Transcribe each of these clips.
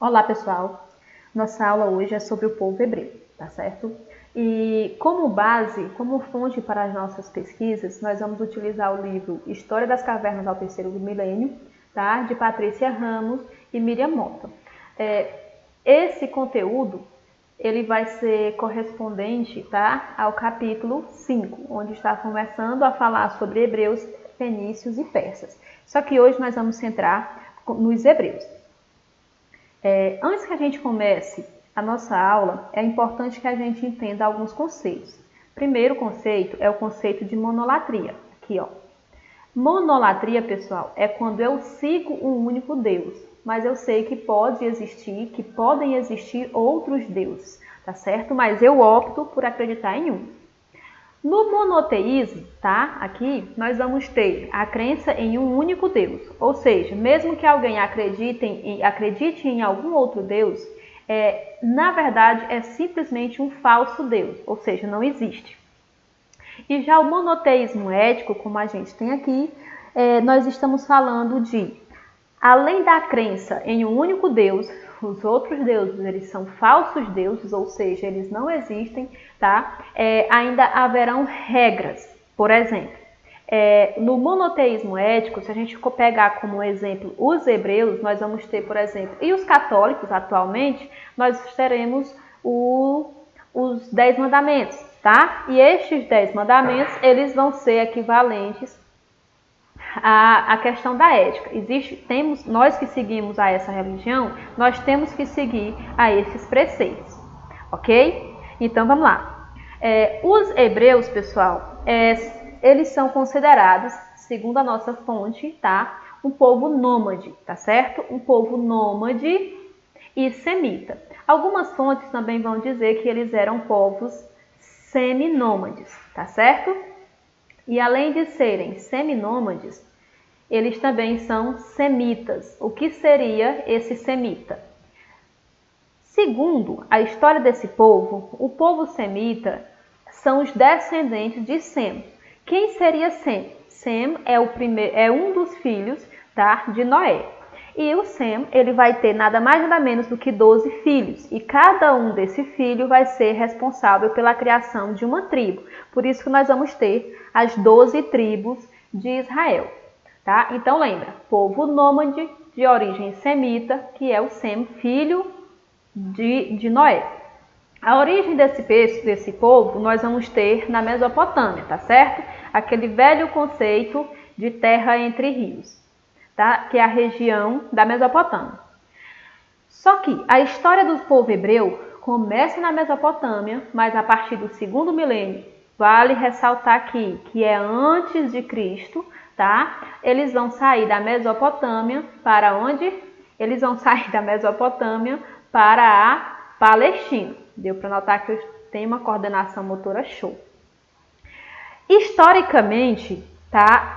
Olá, pessoal! Nossa aula hoje é sobre o povo hebreu, tá certo? E como base, como fonte para as nossas pesquisas, nós vamos utilizar o livro História das Cavernas ao Terceiro Milênio, tá? De Patrícia Ramos e Miriam Mota. Esse conteúdo ele vai ser correspondente, tá? Ao capítulo 5, onde está começando a falar sobre hebreus, fenícios e persas. Só que hoje nós vamos centrar nos hebreus. Antes que a gente comece a nossa aula, é importante que a gente entenda alguns conceitos. Primeiro conceito é o conceito de monolatria. Aqui, ó. Monolatria, pessoal, é quando eu sigo um único Deus, mas eu sei que podem existir outros deuses, tá certo? Mas eu opto por acreditar em um. No monoteísmo, tá? Aqui nós vamos ter a crença em um único Deus, ou seja, mesmo que alguém acredite em algum outro Deus, na verdade é simplesmente um falso Deus, ou seja, não existe. E já o monoteísmo ético, como a gente tem aqui, nós estamos falando de, além da crença em um único Deus, os outros deuses, eles são falsos deuses, ou seja, eles não existem, tá? Ainda haverão regras. Por exemplo, no monoteísmo ético, se a gente pegar como exemplo os hebreus, nós vamos ter, por exemplo, e os católicos atualmente, nós teremos os 10 mandamentos, tá? E estes 10 mandamentos, eles vão ser equivalentes a questão da ética. Nós que seguimos a essa religião, nós temos que seguir a esses preceitos, ok? Então, vamos lá. Os hebreus, pessoal, eles são considerados, segundo a nossa fonte, tá? Um povo nômade, tá certo? Um povo nômade e semita. Algumas fontes também vão dizer que eles eram povos seminômades, tá certo? E além de serem seminômades, eles também são semitas. O que seria esse semita? Segundo a história desse povo, o povo semita são os descendentes de Sem. Quem seria Sem? Sem é um dos filhos, tá, de Noé. E o Sem, ele vai ter nada mais nada menos do que 12 filhos. E cada um desse filho vai ser responsável pela criação de uma tribo. Por isso que nós vamos ter as 12 tribos de Israel. Tá? Então lembra, povo nômade de origem semita, que é o Sem, filho de Noé. A origem desse povo nós vamos ter na Mesopotâmia, tá certo? Aquele velho conceito de terra entre rios, tá? Que é a região da Mesopotâmia. Só que a história do povo hebreu começa na Mesopotâmia, mas a partir do 2º milênio, vale ressaltar aqui que é antes de Cristo, tá? Eles vão sair da Mesopotâmia para onde? Eles vão sair da Mesopotâmia para a Palestina. Deu para notar que eu tenho uma coordenação motora show. Historicamente, tá?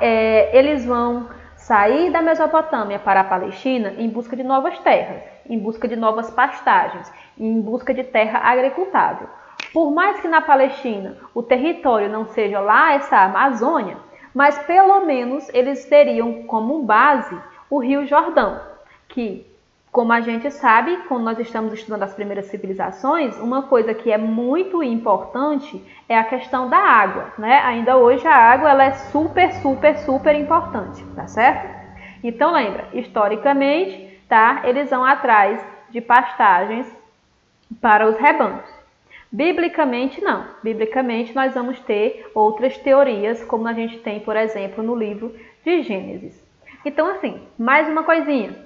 Eles vão sair da Mesopotâmia para a Palestina em busca de novas terras, em busca de novas pastagens, em busca de terra agricultável. Por mais que na Palestina o território não seja lá essa Amazônia, mas pelo menos eles teriam como base o Rio Jordão, que, como a gente sabe, quando nós estamos estudando as primeiras civilizações, uma coisa que é muito importante é a questão da água, né? Ainda hoje a água ela é super importante, tá certo? Então lembra, historicamente, tá? Eles vão atrás de pastagens para os rebanhos. Biblicamente, não. Biblicamente, nós vamos ter outras teorias, como a gente tem, por exemplo, no livro de Gênesis. Então, assim, mais uma coisinha.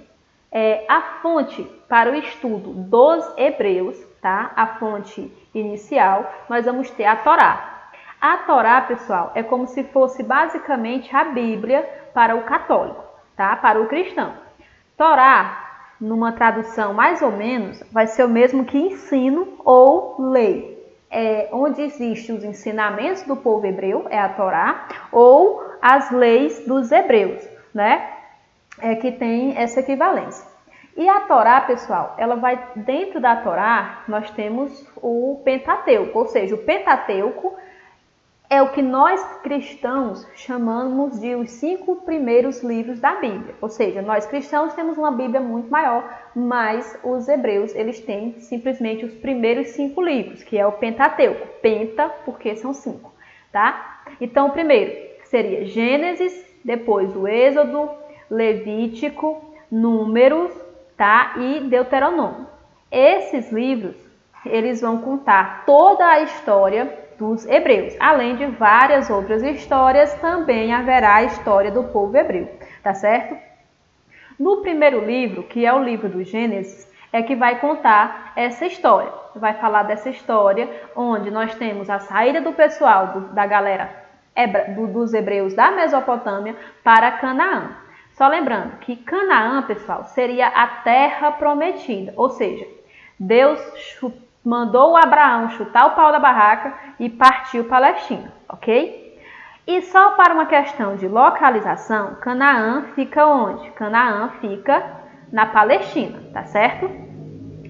A fonte para o estudo dos hebreus, tá? A fonte inicial, nós vamos ter a Torá. A Torá, pessoal, é como se fosse basicamente a Bíblia para o católico, tá? Para o cristão. Torá, numa tradução mais ou menos, vai ser o mesmo que ensino ou lei. Onde existem os ensinamentos do povo hebreu, é a Torá, ou as leis dos hebreus, né? Que tem essa equivalência. E a Torá, pessoal, dentro da Torá, nós temos o Pentateuco, ou seja, o Pentateuco é o que nós cristãos chamamos de os 5 primeiros livros da Bíblia. Ou seja, nós cristãos temos uma Bíblia muito maior, mas os hebreus eles têm simplesmente os primeiros 5 livros, que é o Pentateuco. Penta, porque são 5, tá? Então, o primeiro seria Gênesis, depois o Êxodo, Levítico, Números, tá? E Deuteronômio. Esses livros, eles vão contar toda a história dos hebreus. Além de várias outras histórias, também haverá a história do povo hebreu, tá certo? No primeiro livro, que é o livro do Gênesis, é que vai contar essa história. Vai falar dessa história onde nós temos a saída do pessoal, da galera dos hebreus da Mesopotâmia para Canaã. Só lembrando que Canaã, pessoal, seria a terra prometida, ou seja, Deus mandou Abraão chutar o pau da barraca e partiu Palestina, ok? E só para uma questão de localização, Canaã fica onde? Canaã fica na Palestina, tá certo?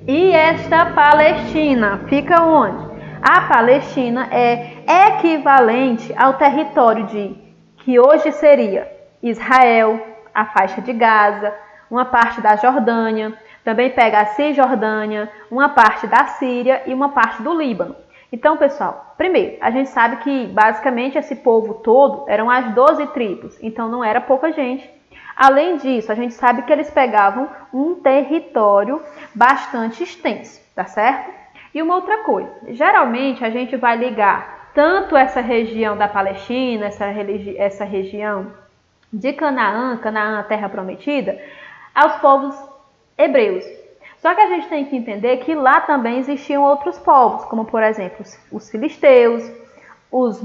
E esta Palestina fica onde? A Palestina é equivalente ao território que hoje seria Israel, a faixa de Gaza, uma parte da Jordânia, também pega a Cisjordânia, uma parte da Síria e uma parte do Líbano. Então, pessoal, primeiro, a gente sabe que basicamente esse povo todo eram as 12 tribos, então não era pouca gente. Além disso, a gente sabe que eles pegavam um território bastante extenso, tá certo? E uma outra coisa, geralmente a gente vai ligar tanto essa região da Palestina, essa região de Canaã, a terra prometida, aos povos hebreus. Só que a gente tem que entender que lá também existiam outros povos, como por exemplo os filisteus, os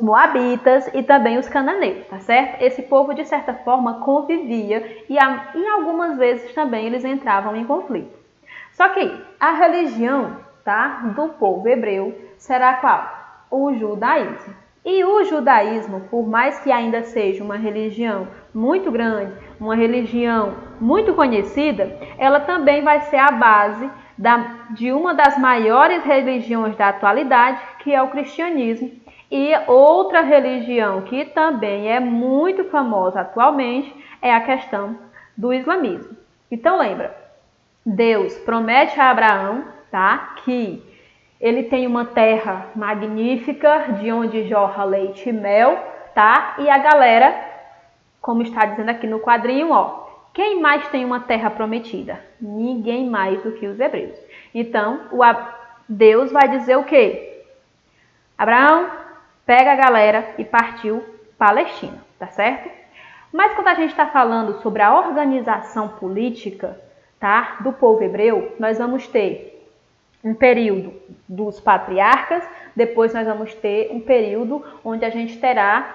moabitas e também os cananeus, tá certo? Esse povo de certa forma convivia e em algumas vezes também eles entravam em conflito. Só que a religião, tá, do povo hebreu será qual? O judaísmo. E o judaísmo, por mais que ainda seja uma religião muito grande, uma religião muito conhecida, ela também vai ser a base de uma das maiores religiões da atualidade, que é o cristianismo. E outra religião que também é muito famosa atualmente é a questão do islamismo. Então lembra, Deus promete a Abraão, tá, que ele tem uma terra magnífica, de onde jorra leite e mel, tá? E a galera, como está dizendo aqui no quadrinho, ó, quem mais tem uma terra prometida? Ninguém mais do que os hebreus. Então, Deus vai dizer o quê? Abraão, pega a galera e partiu Palestina, tá certo? Mas quando a gente está falando sobre a organização política, tá, do povo hebreu, nós vamos ter um período dos patriarcas, depois nós vamos ter um período onde a gente terá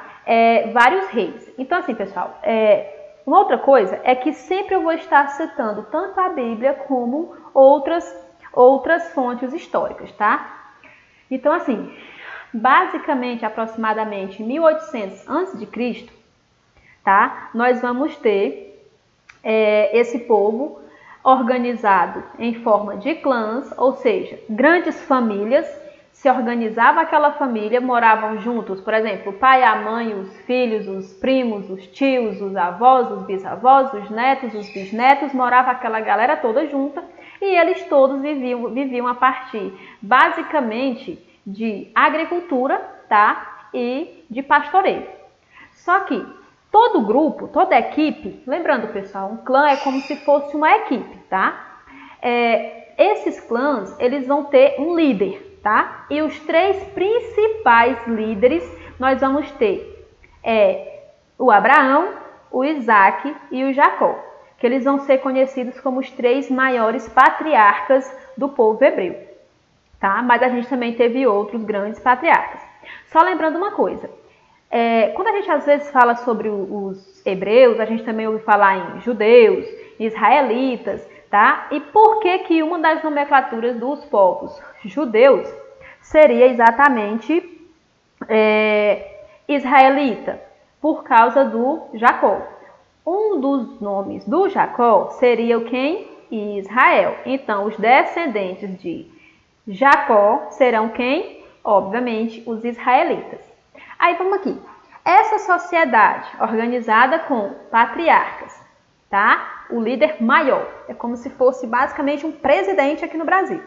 vários reis. Então, assim, pessoal, uma outra coisa é que sempre eu vou estar citando tanto a Bíblia como outras fontes históricas, tá? Então, assim, basicamente, aproximadamente 1800 a.C., tá? Nós vamos ter esse povo organizado em forma de clãs, ou seja, grandes famílias, se organizava aquela família, moravam juntos, por exemplo, o pai, a mãe, os filhos, os primos, os tios, os avós, os bisavós, os netos, os bisnetos, morava aquela galera toda junta e eles todos viviam a partir, basicamente, de agricultura, tá? E de pastoreio. Só que todo grupo, toda equipe, lembrando, pessoal, um clã é como se fosse uma equipe, tá? Esses clãs, eles vão ter um líder, tá? E os 3 principais líderes, nós vamos ter o Abraão, o Isaac e o Jacó, que eles vão ser conhecidos como os 3 maiores patriarcas do povo hebreu, tá? Mas a gente também teve outros grandes patriarcas. Só lembrando uma coisa, quando a gente às vezes fala sobre os hebreus, a gente também ouve falar em judeus, israelitas, tá? E por que uma das nomenclaturas dos povos judeus seria exatamente israelita? Por causa do Jacó. Um dos nomes do Jacó seria quem? Israel. Então, os descendentes de Jacó serão quem? Obviamente, os israelitas. Aí vamos aqui. Essa sociedade organizada com patriarcas, tá? O líder maior. É como se fosse basicamente um presidente aqui no Brasil.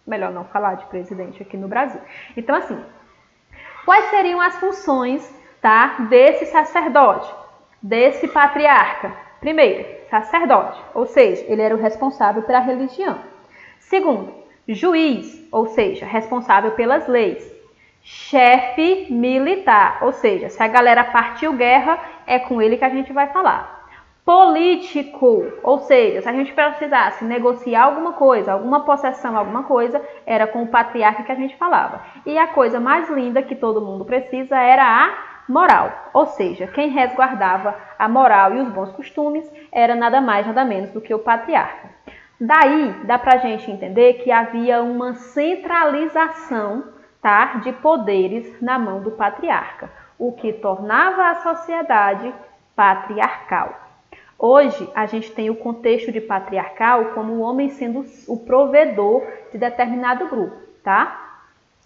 Melhor não falar de presidente aqui no Brasil. Então, assim, quais seriam as funções, tá, desse sacerdote, desse patriarca? Primeiro, sacerdote, ou seja, ele era o responsável pela religião. Segundo, juiz, ou seja, responsável pelas leis. Chefe militar, ou seja, se a galera partiu guerra, é com ele que a gente vai falar. Político, ou seja, se a gente precisasse negociar alguma coisa, alguma possessão, alguma coisa, era com o patriarca que a gente falava. E a coisa mais linda que todo mundo precisa era a moral, ou seja, quem resguardava a moral e os bons costumes era nada mais, nada menos do que o patriarca. Daí, dá pra gente entender que havia uma centralização, tá, de poderes na mão do patriarca, o que tornava a sociedade patriarcal. Hoje, a gente tem o contexto de patriarcal como o homem sendo o provedor de determinado grupo, tá?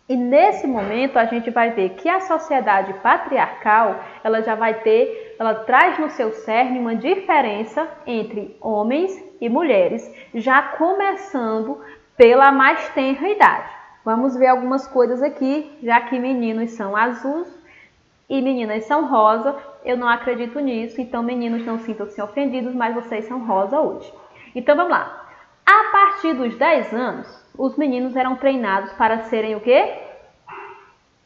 E nesse momento, a gente vai ver que a sociedade patriarcal, ela traz no seu cerne uma diferença entre homens e mulheres, já começando pela mais tenra idade. Vamos ver algumas coisas aqui, já que meninos são azuis e meninas são rosa. Eu não acredito nisso, então meninos não sintam-se ofendidos, mas vocês são rosa hoje. Então vamos lá. A partir dos 10 anos, os meninos eram treinados para serem o quê?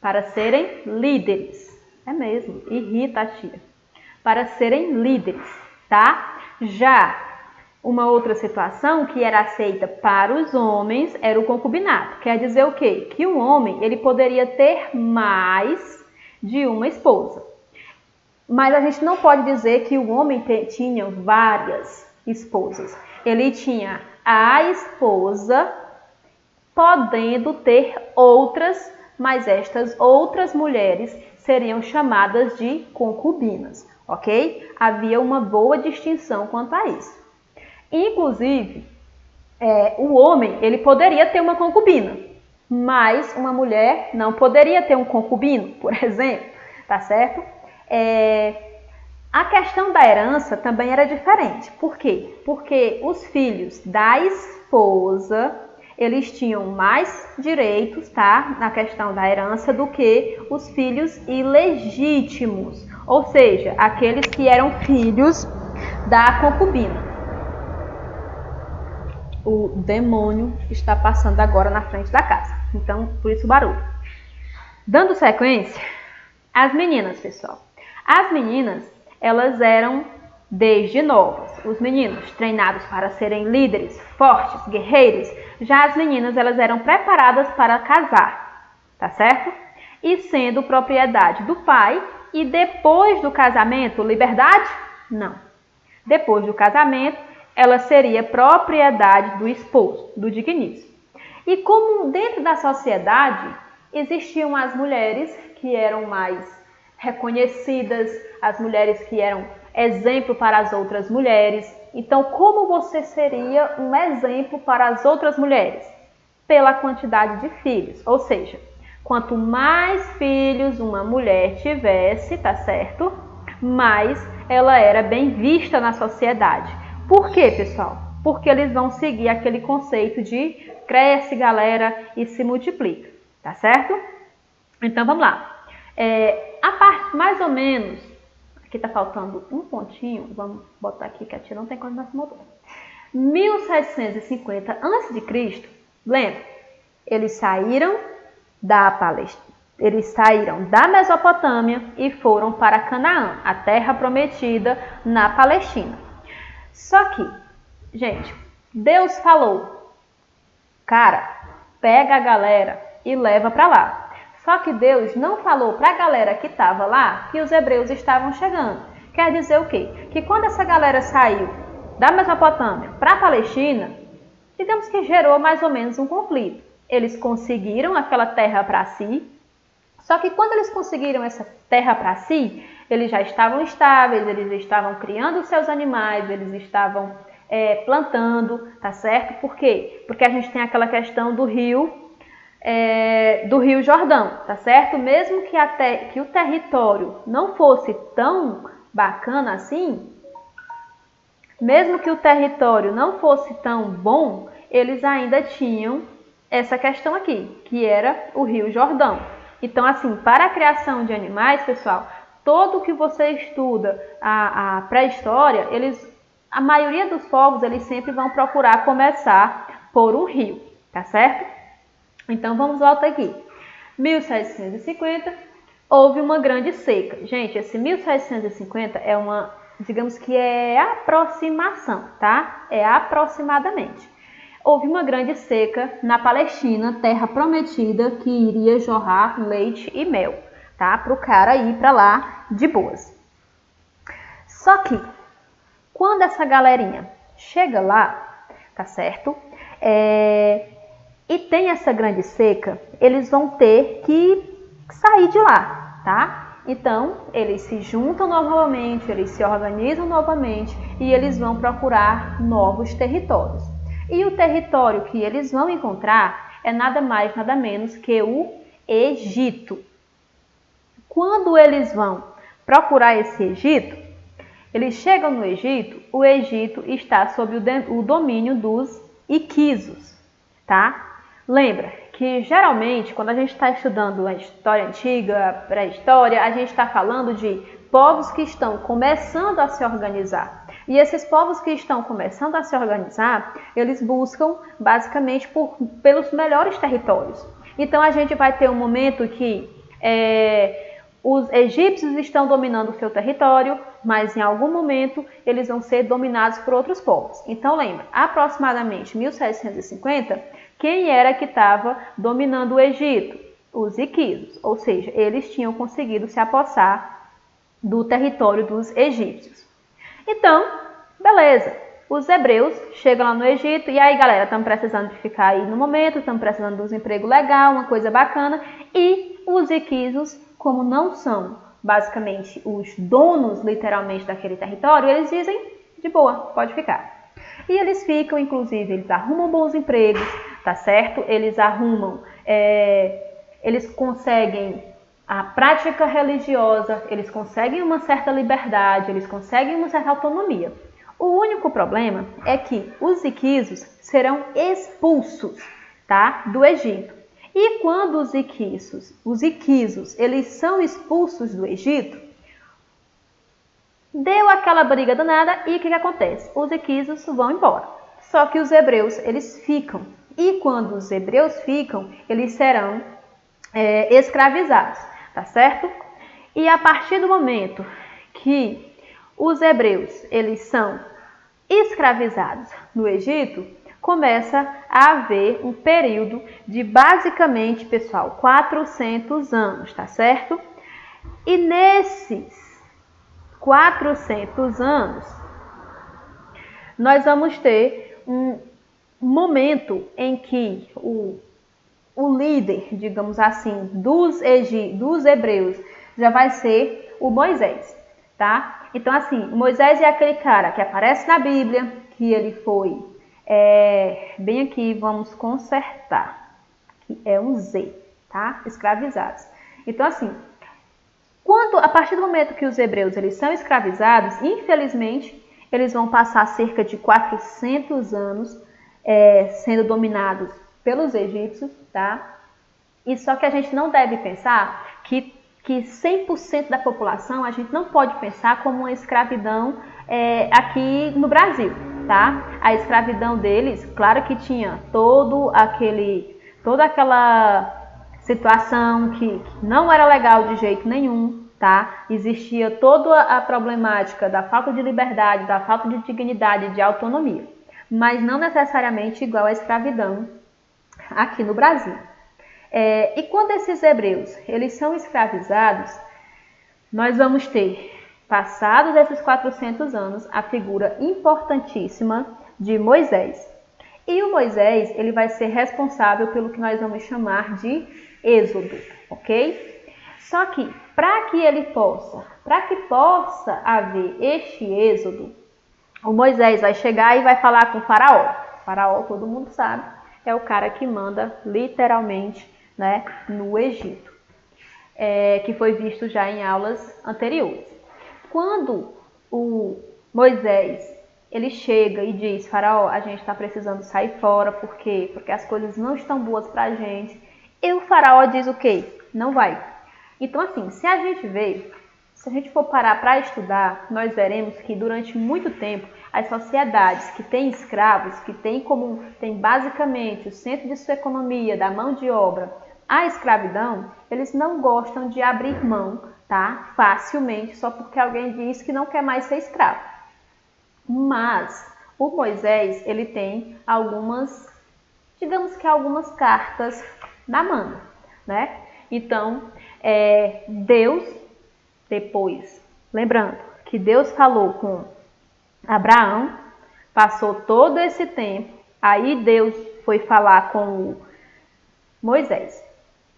Para serem líderes. É mesmo, irrita a tia. Para serem líderes, tá? Já uma outra situação que era aceita para os homens era o concubinato. Quer dizer o quê? Que um homem ele poderia ter mais de uma esposa. Mas a gente não pode dizer que o homem tinha várias esposas. Ele tinha a esposa, podendo ter outras, mas estas outras mulheres seriam chamadas de concubinas, ok? Havia uma boa distinção quanto a isso. Inclusive, o homem ele poderia ter uma concubina, mas uma mulher não poderia ter um concubino, por exemplo, tá certo? A questão da herança também era diferente. Por quê? Porque os filhos da esposa, eles tinham mais direitos, tá? Na questão da herança do que os filhos ilegítimos. Ou seja, aqueles que eram filhos da concubina. O demônio está passando agora na frente da casa. Então, por isso o barulho. Dando sequência, as meninas, pessoal. As meninas, elas eram desde novas. Os meninos treinados para serem líderes, fortes, guerreiros. Já as meninas, elas eram preparadas para casar, tá certo? E sendo propriedade do pai. E depois do casamento, liberdade? Não. Depois do casamento, ela seria propriedade do esposo, do digníssimo. E como dentro da sociedade existiam as mulheres que eram mais reconhecidas, as mulheres que eram exemplo para as outras mulheres. Então, como você seria um exemplo para as outras mulheres? Pela quantidade de filhos, ou seja, quanto mais filhos uma mulher tivesse, tá certo? Mais ela era bem vista na sociedade. Por quê, pessoal? Porque eles vão seguir aquele conceito de cresce, galera, e se multiplica, tá certo? Então, vamos lá. A parte mais ou menos, aqui tá faltando um pontinho, vamos botar aqui que a tia não tem quando nós mudou. 1750 a.C., lembra? Eles saíram da Palestina. Eles saíram da Mesopotâmia e foram para Canaã, a terra prometida na Palestina. Só que, gente, Deus falou, cara, pega a galera e leva para lá. Só que Deus não falou para a galera que estava lá que os hebreus estavam chegando. Quer dizer o quê? Que quando essa galera saiu da Mesopotâmia para a Palestina, digamos que gerou mais ou menos um conflito. Eles conseguiram aquela terra para si, só que quando eles conseguiram essa terra para si, eles já estavam estáveis, eles estavam criando os seus animais, eles estavam plantando, tá certo? Por quê? Porque a gente tem aquela questão do rio do Rio Jordão, tá certo? Mesmo que o território não fosse tão bacana assim, mesmo que o território não fosse tão bom, eles ainda tinham essa questão aqui, que era o Rio Jordão. Então, assim, para a criação de animais, pessoal, todo que você estuda a pré-história, a maioria dos povos, eles sempre vão procurar começar por um rio, tá certo? Então, vamos voltar aqui. 1750, houve uma grande seca. Gente, esse 1750 é digamos que é aproximação, tá? É aproximadamente. Houve uma grande seca na Palestina, terra prometida, que iria jorrar leite e mel, tá? Para o cara ir para lá de boas. Só que, quando essa galerinha chega lá, tá certo? E tem essa grande seca, eles vão ter que sair de lá, tá? Então, eles se juntam novamente, eles se organizam novamente e eles vão procurar novos territórios. E o território que eles vão encontrar é nada mais, nada menos que o Egito. Quando eles vão procurar esse Egito, eles chegam no Egito, o Egito está sob o domínio dos Iquisos, tá? Lembra que geralmente quando a gente está estudando a história antiga, a pré-história, a gente está falando de povos que estão começando a se organizar. E esses povos que estão começando a se organizar, eles buscam basicamente pelos melhores territórios. Então a gente vai ter um momento que os egípcios estão dominando o seu território, mas em algum momento eles vão ser dominados por outros povos. Então lembra, aproximadamente 1750, quem era que estava dominando o Egito? Os Iquisos, ou seja, eles tinham conseguido se apossar do território dos egípcios. Então, beleza, os hebreus chegam lá no Egito e aí galera, estamos precisando de ficar aí no momento, estamos precisando de um emprego legal, uma coisa bacana, e os Iquisos, como não são basicamente os donos literalmente daquele território, eles dizem, de boa, pode ficar. E eles ficam, inclusive, eles arrumam bons empregos, tá certo? Eles arrumam, eles conseguem a prática religiosa, eles conseguem uma certa liberdade, eles conseguem uma certa autonomia. O único problema é que os Iquisos serão expulsos, tá, do Egito. E quando os Iquisos, eles são expulsos do Egito, deu aquela briga danada e o que acontece? Os Iquisos vão embora. Só que os hebreus, eles ficam. E quando os hebreus ficam, eles serão escravizados, tá certo? E a partir do momento que os hebreus, eles são escravizados no Egito, começa a haver um período de basicamente, pessoal, 400 anos, tá certo? E nesses 400 anos, nós vamos ter um momento em que o líder, digamos assim, dos hebreus já vai ser o Moisés, tá? Então, assim, o Moisés é aquele cara que aparece na Bíblia, que ele foi, bem aqui, vamos consertar, que é um Z, tá? Escravizados. Então, assim, a partir do momento que os hebreus eles são escravizados, infelizmente, eles vão passar cerca de 400 anos sendo dominados pelos egípcios, tá? E só que a gente não deve pensar que 100% da população, a gente não pode pensar como uma escravidão aqui no Brasil, tá? A escravidão deles, claro que tinha toda aquela situação que não era legal de jeito nenhum, tá? Existia toda a problemática da falta de liberdade, da falta de dignidade, de autonomia, mas não necessariamente igual à escravidão aqui no Brasil. E quando esses hebreus eles são escravizados, nós vamos ter, passados esses 400 anos, a figura importantíssima de Moisés. E o Moisés ele vai ser responsável pelo que nós vamos chamar de êxodo, ok? Só que para que possa haver este êxodo, o Moisés vai chegar e vai falar com o faraó. O faraó, todo mundo sabe, é o cara que manda literalmente né, no Egito, que foi visto já em aulas anteriores. Quando o Moisés ele chega e diz: Faraó, a gente está precisando sair fora, por quê? Porque as coisas não estão boas para a gente. E o Faraó diz o quê? Não vai. Então, assim, se a gente for parar para estudar, nós veremos que durante muito tempo as sociedades que têm escravos, que tem basicamente o centro de sua economia, da mão de obra, a escravidão, eles não gostam de abrir mão, tá? Facilmente, só porque alguém diz que não quer mais ser escravo. Mas o Moisés, ele tem algumas cartas na manga, né? Então, Deus, depois, lembrando que Deus falou com Abraão, passou todo esse tempo, aí Deus foi falar com o Moisés.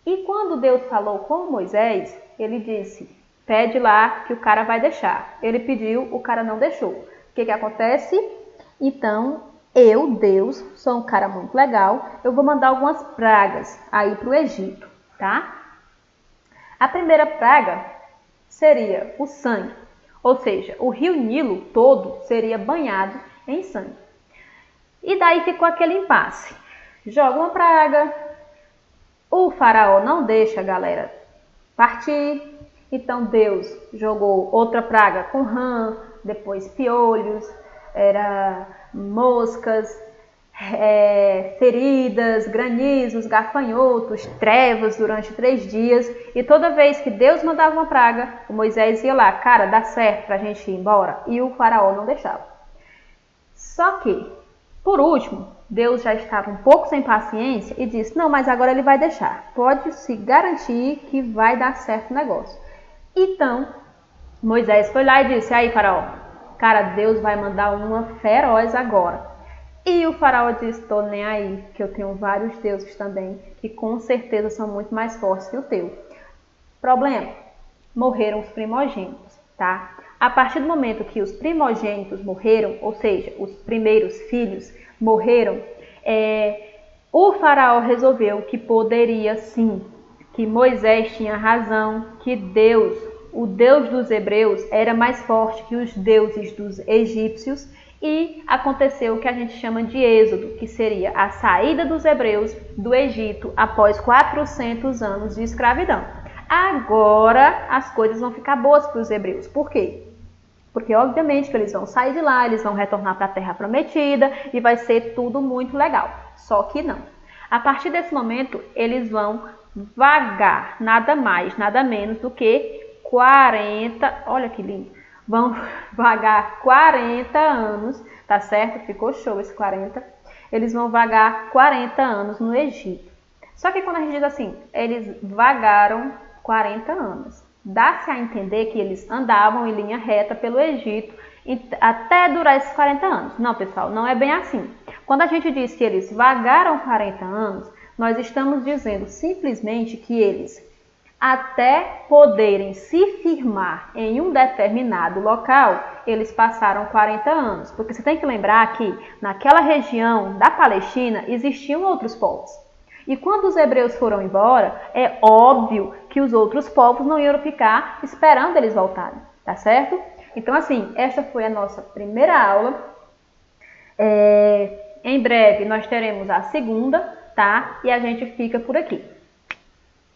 E quando Deus falou com Moisés, ele disse: pede lá que o cara vai deixar. Ele pediu, o cara não deixou. O que acontece? Então, Deus, sou um cara muito legal, eu vou mandar algumas pragas aí para o Egito, tá? A primeira praga seria o sangue, ou seja, o rio Nilo todo seria banhado em sangue. E daí ficou aquele impasse. Joga uma praga, o faraó não deixa a galera partir, então Deus jogou outra praga com rã, depois piolhos, moscas, feridas, granizos, gafanhotos, trevas durante 3 dias. E toda vez que Deus mandava uma praga, o Moisés ia lá: cara, dá certo pra gente ir embora? E o faraó não deixava. Só que, por último, Deus já estava um pouco sem paciência e disse: não, mas agora ele vai deixar. Pode se garantir que vai dar certo o negócio. Então, Moisés foi lá e disse: aí, faraó, cara, Deus vai mandar uma feroz agora. E o faraó disse: tô nem aí, que eu tenho vários deuses também, que com certeza são muito mais fortes que o teu. Problema: morreram os primogênitos, tá? A partir do momento que os primogênitos morreram, ou seja, os primeiros filhos morreram, o faraó resolveu que poderia sim, que Moisés tinha razão, que Deus, o Deus dos hebreus, era mais forte que os deuses dos egípcios, e aconteceu o que a gente chama de êxodo, que seria a saída dos hebreus do Egito após 400 anos de escravidão. Agora as coisas vão ficar boas para os hebreus. Por quê? Porque obviamente que eles vão sair de lá, eles vão retornar para a Terra Prometida e vai ser tudo muito legal. Só que não. A partir desse momento, eles vão vagar, nada mais, nada menos do que 40, olha que lindo, vão vagar 40 anos, tá certo? Ficou show esse 40. Eles vão vagar 40 anos no Egito. Só que quando a gente diz assim, eles vagaram 40 anos, dá-se a entender que eles andavam em linha reta pelo Egito até durar esses 40 anos. Não, pessoal, não é bem assim. Quando a gente diz que eles vagaram 40 anos, nós estamos dizendo simplesmente que eles, até poderem se firmar em um determinado local, eles passaram 40 anos. Porque você tem que lembrar que naquela região da Palestina existiam outros povos. E quando os hebreus foram embora, é óbvio que os outros povos não iam ficar esperando eles voltarem, tá certo? Então, assim, esta foi a nossa primeira aula. Em breve nós teremos a segunda, tá? E a gente fica por aqui.